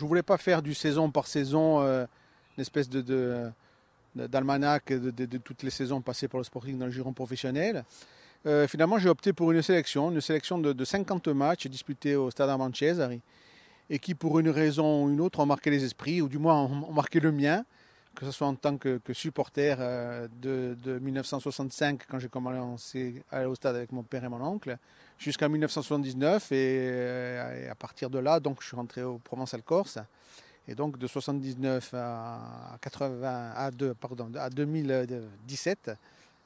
Je ne voulais pas faire du saison par saison une espèce d'almanach de toutes les saisons passées pour le Sporting dans le giron professionnel. Finalement, j'ai opté pour une sélection de 50 matchs disputés au Stade Armand Cesari et qui, pour une raison ou une autre, ont marqué les esprits, ou du moins ont marqué le mien, que ce soit en tant que supporter de 1965, quand j'ai commencé à aller au stade avec mon père et mon oncle, jusqu'à 1979. Et à partir de là, donc, je suis rentré au Provençal-Corse. Et donc, de 79 à 2017,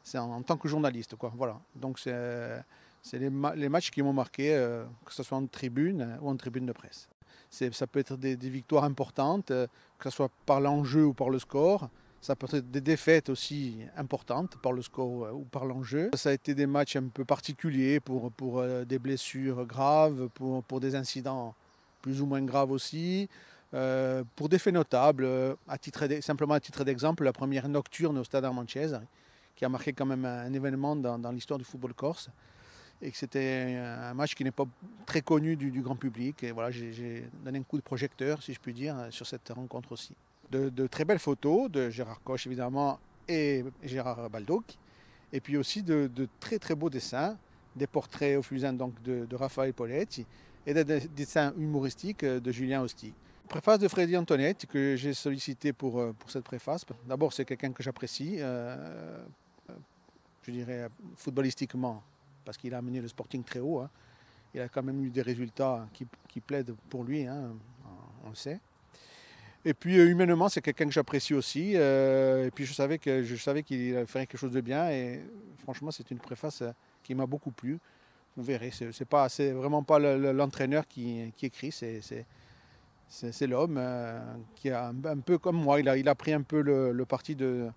c'est en tant que journaliste, quoi. Voilà. Donc, c'est les matchs qui m'ont marqué, que ce soit en tribune ou en tribune de presse. Ça peut être des victoires importantes, que ce soit par l'enjeu ou par le score. Ça peut être des défaites aussi importantes par le score ou par l'enjeu. Ça a été des matchs un peu particuliers pour des blessures graves, pour des incidents plus ou moins graves aussi. Pour des faits notables, simplement à titre d'exemple, la première nocturne au Stade Armand Cesari, qui a marqué quand même un événement dans l'histoire du football corse. Et que c'était un match qui n'est pas très connu du grand public. Et voilà, j'ai donné un coup de projecteur, si je puis dire, sur cette rencontre aussi. De très belles photos de Gérard Koch, évidemment, et Gérard Baldock. Et puis aussi de très très beaux dessins, des portraits au fusain donc de Raphaël Poletti et des dessins humoristiques de Julien Hosty. Préface de Freddy Antonetti que j'ai sollicité pour cette préface. D'abord, c'est quelqu'un que j'apprécie, je dirais footballistiquement, parce qu'il a amené le Sporting très haut. Hein. Il a quand même eu des résultats qui plaident pour lui, hein, on le sait. Et puis humainement, c'est quelqu'un que j'apprécie aussi. Et puis je savais qu'il ferait quelque chose de bien. Et franchement, c'est une préface qui m'a beaucoup plu. Vous verrez, c'est vraiment pas l'entraîneur qui écrit, c'est l'homme qui a un peu comme moi. Il a pris un peu le parti de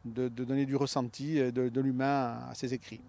donner du ressenti de l'humain à ses écrits.